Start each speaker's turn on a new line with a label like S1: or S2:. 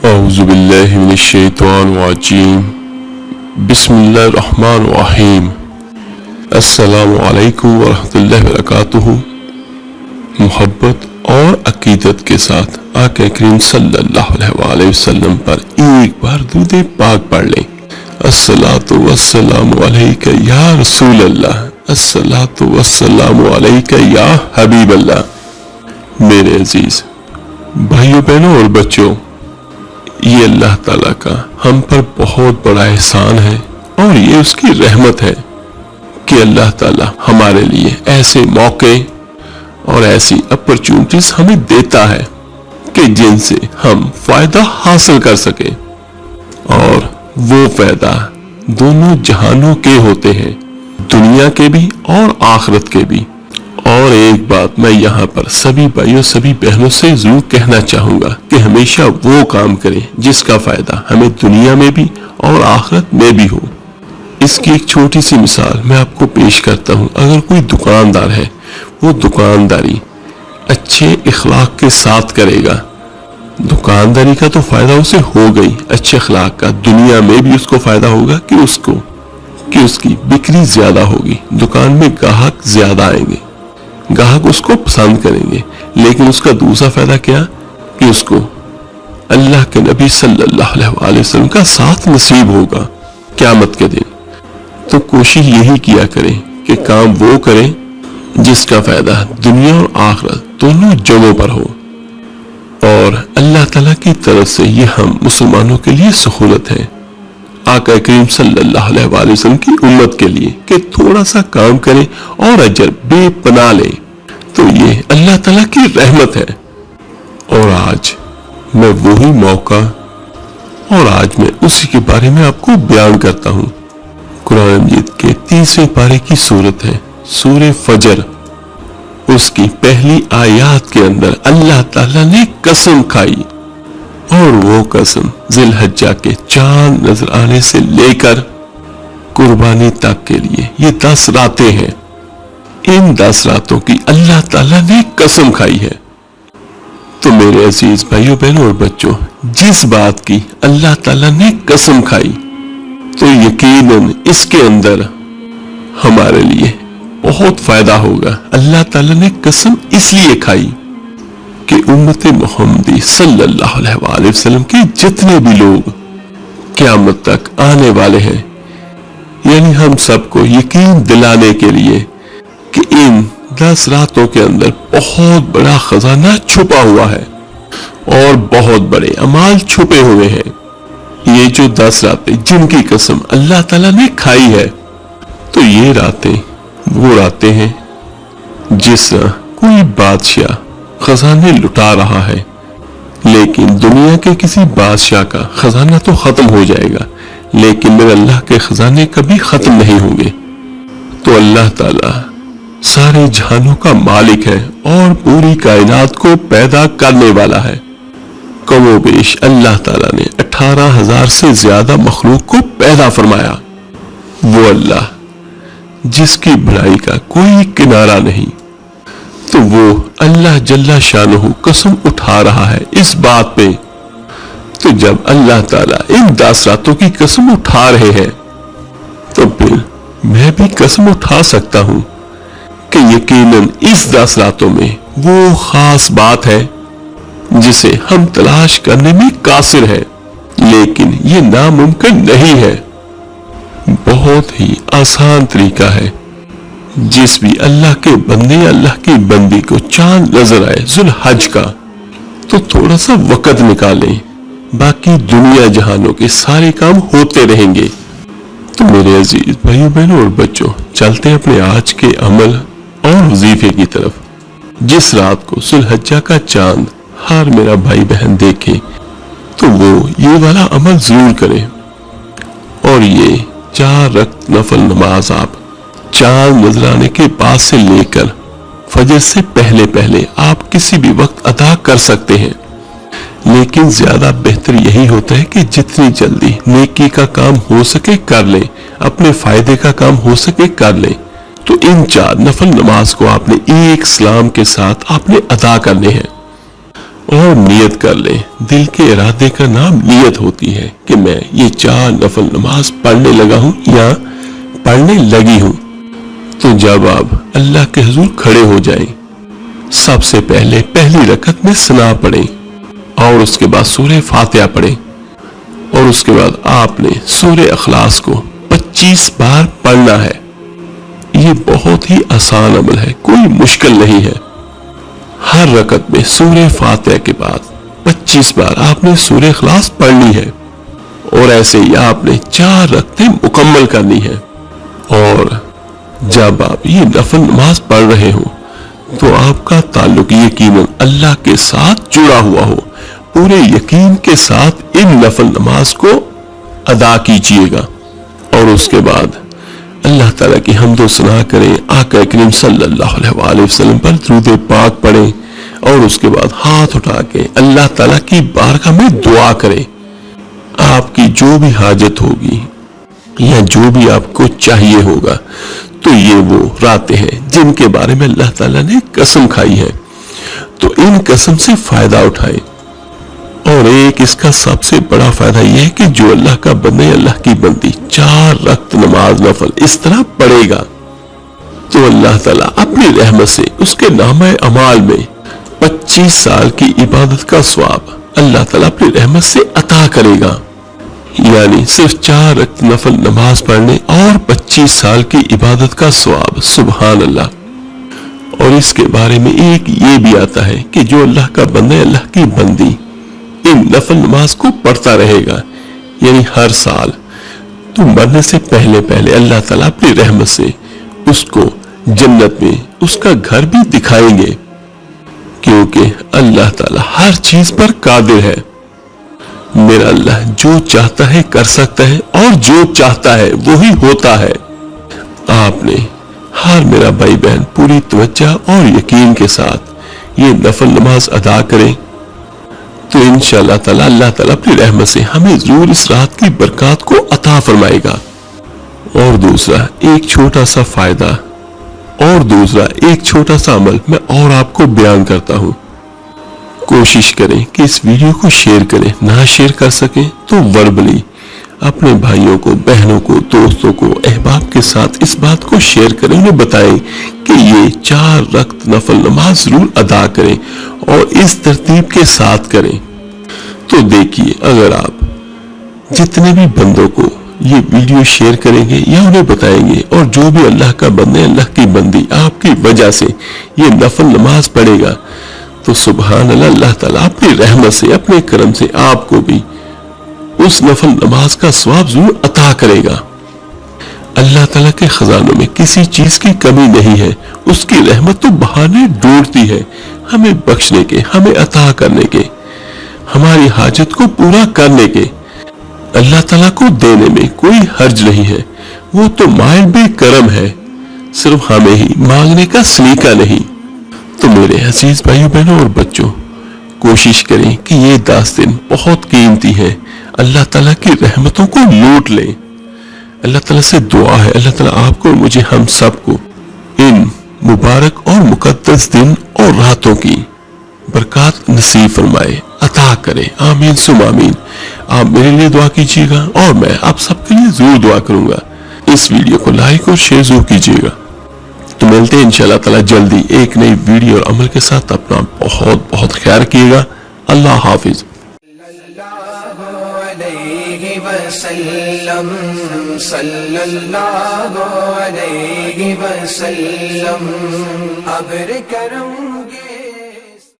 S1: أعوذ بالله من الشيطان الرجيم بسم الله الرحمن الرحيم السلام علیکم ورحمۃ اللہ وبرکاتہ۔ محبت اور عقیدت کے ساتھ آقا کریم صلی اللہ علیہ وسلم پر ایک بار درود پاک پڑھ لیں۔ الصلاۃ والسلام علیک یا رسول اللہ، الصلاۃ والسلام علیک یا حبیب اللہ۔ میرے عزیز بھائیوں بہنوں اور بچوں، یہ اللہ تعالیٰ کا ہم پر بہت بڑا احسان ہے اور یہ اس کی رحمت ہے کہ اللہ تعالیٰ ہمارے لیے ایسے موقع اور ایسی اپرچونٹیز ہمیں دیتا ہے کہ جن سے ہم فائدہ حاصل کر سکیں، اور وہ فائدہ دونوں جہانوں کے ہوتے ہیں، دنیا کے بھی اور آخرت کے بھی۔ اور ایک بات میں یہاں پر سبھی بھائیوں سبھی بہنوں سے ضرور کہنا چاہوں گا کہ ہمیشہ وہ کام کریں جس کا فائدہ ہمیں دنیا میں بھی اور آخرت میں بھی ہو۔ اس کی ایک چھوٹی سی مثال میں آپ کو پیش کرتا ہوں۔ اگر کوئی دکاندار ہے، وہ دکانداری اچھے اخلاق کے ساتھ کرے گا، دکانداری کا تو فائدہ اسے ہو گئی، اچھے اخلاق کا دنیا میں بھی اس کو فائدہ ہوگا کہ اس کی بکری زیادہ ہوگی، دکان میں گاہک زیادہ آئیں گے، گاہک اس کو پسند کریں گے۔ لیکن اس کا دوسرا فائدہ کیا کہ اس کو اللہ کے نبی صلی اللہ علیہ وسلم کا ساتھ نصیب ہوگا قیامت کے دن۔ تو کوشش یہی کیا کریں کہ کام وہ کریں جس کا فائدہ دنیا اور آخرت دونوں جگہوں پر ہو، اور اللہ تعالیٰ کی طرف سے یہ ہم مسلمانوں کے لیے سہولت ہے، آقا کریم صلی اللہ علیہ وسلم کی امت کے لیے، کہ تھوڑا سا کام کریں اور اجر بے پناہ لیں۔ تو یہ اللہ تعالیٰ کی رحمت ہے۔ اور آج میں وہی موقع اور آج میں اسی کے بارے میں آپ کو بیان کرتا ہوں۔ قرآن مجید کے 30ویں پارے کی سورت ہے سورہ فجر، اس کی پہلی آیات کے اندر اللہ تعالیٰ نے قسم کھائی، اور وہ قسم ذی الحجہ کے چاند نظر آنے سے لے کر قربانی تک کے لیے یہ 10 راتیں ہیں۔ ان 10 راتوں کی اللہ تعالیٰ نے قسم کھائی ہے۔ تو میرے عزیز بھائیوں بہنوں اور بچوں، جس بات کی اللہ تعالیٰ نے قسم کھائی تو یقیناً اس کے اندر ہمارے لیے بہت فائدہ ہوگا۔ اللہ تعالیٰ نے قسم اس لیے کھائی کہ امت محمدی صلی اللہ علیہ وسلم کے جتنے بھی لوگ قیامت تک آنے والے ہیں، یعنی ہم سب کو یقین دلانے کے لیے کہ ان 10 راتوں کے اندر بہت بڑا خزانہ چھپا ہوا ہے اور بہت بڑے اعمال چھپے ہوئے ہیں۔ یہ جو 10 راتیں جن کی قسم اللہ تعالیٰ نے کھائی ہے، تو یہ راتیں وہ راتیں ہیں جس طرح کوئی بادشاہ خزانے لٹا رہا ہے، لیکن دنیا کے کسی بادشاہ کا خزانہ تو ختم ہو جائے گا، لیکن میرے اللہ کے خزانے کبھی ختم نہیں ہوں گے۔ تو اللہ تعالیٰ سارے جہانوں کا مالک ہے اور پوری کائنات کو پیدا کرنے والا ہے۔ کم و بیش اللہ تعالیٰ نے 18,000 سے زیادہ مخلوق کو پیدا فرمایا۔ وہ اللہ جس کی بڑائی کا کوئی کنارہ نہیں، تو وہ اللہ جل شانہ قسم اٹھا رہا ہے اس بات پہ۔ تو جب اللہ تعالیٰ ان 10 راتوں کی قسم اٹھا رہے ہیں، تو پھر میں بھی قسم اٹھا سکتا ہوں کہ یقیناً اس 10 راتوں میں وہ خاص بات ہے جسے ہم تلاش کرنے میں قاصر ہے، لیکن یہ ناممکن نہیں ہے۔ بہت ہی آسان طریقہ ہے، جس بھی اللہ کے بندے یا اللہ کی بندی کو چاند نظر آئے ذی الحج کا، تو تھوڑا سا وقت نکالیں، باقی دنیا جہانوں کے سارے کام ہوتے رہیں گے۔ تو میرے عزیز بھائیوں بہنوں اور بچوں، چلتے ہیں اپنے آج کے عمل اور وظیفے کی طرف۔ جس رات کو ذی الحجہ کا چاند ہر میرا بھائی بہن دیکھے تو وہ یہ والا عمل ضرور کریں، اور یہ 4 رکعت نفل نماز آپ چاند نظر آنے کے بعد سے لے کر فجر سے پہلے آپ کسی بھی وقت ادا کر سکتے ہیں، لیکن زیادہ بہتر یہی ہوتا ہے کہ جتنی جلدی نیکی کا کام ہو سکے کر لیں، اپنے فائدے کا کام ہو سکے کر لیں۔ تو ان 4 نفل نماز کو آپ نے ایک سلام کے ساتھ آپ نے ادا کرنے ہیں۔ اور نیت کر لیں. دل کے ارادے کا نام نیت ہوتی ہے کہ میں یہ 4 نفل نماز پڑھنے لگا ہوں یا پڑھنے لگی ہوں. تو جب آپ اللہ کے حضور کھڑے ہو جائیں، سب سے پہلے پہلی رکعت میں ثنا پڑھیں اور اس کے بعد سورہ فاتحہ پڑھیں، اور اس کے بعد آپ نے سورہ اخلاص کو 25 بار پڑھنا ہے. یہ بہت ہی آسان عمل ہے، کوئی مشکل نہیں ہے. ہر رکعت میں سورہ فاتحہ کے بعد 25 بار آپ نے سورہ اخلاص پڑھنی ہے، اور ایسے ہی آپ نے 4 رکعتیں مکمل کرنی ہے. اور جب آپ یہ نفل نماز پڑھ رہے ہو تو آپ کا تعلق یقیناً اللہ کے ساتھ جڑا ہوا ہو. پورے یقین کے ساتھ ان نفل نماز کو ادا کیجیے گا، اور اس کے بعد اللہ تعالیٰ کی حمد و ثنا کریں، آقا کریم صلی اللہ علیہ وآلہ وسلم پر درود پاک پڑھیں، اور اس کے بعد ہاتھ اٹھا کے اللہ تعالیٰ کی بارگاہ میں دعا کریں. آپ کی جو بھی حاجت ہوگی یا جو بھی آپ کو چاہیے ہوگا، تو یہ وہ راتیں ہیں جن کے بارے میں اللہ تعالیٰ نے قسم کھائی ہے، تو ان قسم سے فائدہ اٹھائیں. اور ایک اس کا سب سے بڑا فائدہ یہ ہے کہ جو اللہ کا بندے، اللہ کی بندی 4 رکعت نماز نفل اس طرح پڑھے گا تو اللہ تعالیٰ اپنی رحمت سے اس کے نامہ اعمال میں 25 سال کی عبادت کا ثواب اللہ تعالیٰ اپنی رحمت سے عطا کرے گا. یعنی صرف 4 رکعت نفل نماز پڑھنے اور 25 سال کی عبادت کا ثواب. سبحان اللہ. اور اس کے بارے میں ایک یہ بھی آتا ہے کہ جو اللہ کا بندہ، اللہ کی بندی ان نفل نماز کو پڑھتا رہے گا، یعنی ہر سال، تو مرنے سے پہلے اللہ تعالیٰ اپنی رحمت سے اس کو جنت میں اس کا گھر بھی دکھائیں گے، کیونکہ اللہ تعالیٰ ہر چیز پر قادر ہے. میرا اللہ جو چاہتا ہے کر سکتا ہے، اور جو چاہتا ہے وہی ہوتا ہے. آپ نے ہر میرا بھائی بہن پوری توجہ اور یقین کے ساتھ یہ نفل نماز ادا کریں تو انشاءاللہ تعالی اللہ تعالیٰ اپنی رحمت سے ہمیں ضرور اس رات کی برکات کو عطا فرمائے گا. اور دوسرا ایک چھوٹا سا فائدہ اور دوسرا ایک چھوٹا سا عمل میں اور آپ کو بیان کرتا ہوں. کوشش کریں کہ اس ویڈیو کو شیئر کریں، نہ شیئر کر سکیں تو وربلی اپنے بھائیوں کو، بہنوں کو، دوستوں کو، احباب کے ساتھ اس بات کو شیئر کریں، انہیں بتائیں کہ یہ 4 رکعت نفل نماز ضرور ادا کریں اور اس ترتیب کے ساتھ کریں. تو دیکھیے، اگر آپ جتنے بھی بندوں کو یہ ویڈیو شیئر کریں گے یا انہیں بتائیں گے، اور جو بھی اللہ کا بندے، اللہ کی بندی آپ کی وجہ سے یہ نفل نماز پڑھے گا، تو سبحان اللہ، اللہ تعالیٰ اپنی رحمت سے، اپنے کرم سے آپ کو بھی اس نفل نماز کا ثواب ضرور عطا کرے گا. اللہ تعالیٰ کے خزانوں میں کسی چیز کی کمی نہیں ہے. اس کی رحمت تو بہانے ڈھونڈتی ہے ہمیں بخشنے کے، ہمیں عطا کرنے کے، ہماری حاجت کو پورا کرنے کے. اللہ تعالیٰ کو دینے میں کوئی حرج نہیں ہے، وہ تو مائل بے کرم ہے، صرف ہمیں ہی مانگنے کا سلیقہ نہیں. تو میرے عزیز بھائیوں، بہنوں اور بچوں، کوشش کریں کہ یہ 10 دن بہت قیمتی ہے، اللہ تعالیٰ کی رحمتوں کو لوٹ لیں. اللہ تعالیٰ سے دعا ہے اللہ تعالیٰ آپ کو، مجھے، ہم سب کو ان مبارک اور مقدس دن اور راتوں کی برکات نصیب فرمائے، عطا کرے. آمین ثم آمین. آپ میرے لیے دعا کیجیے گا اور میں آپ سب کے لیے ضرور دعا کروں گا. اس ویڈیو کو لائک اور شیئر ضرور کیجیے گا. تو ملتے ہیں انشاءاللہ تعالیٰ جلدی ایک نئی ویڈیو اور عمل کے ساتھ. اپنا بہت بہت خیال کیے گا. اللہ حافظ.
S2: صلی اللہ علیہ وسلم ابر کرم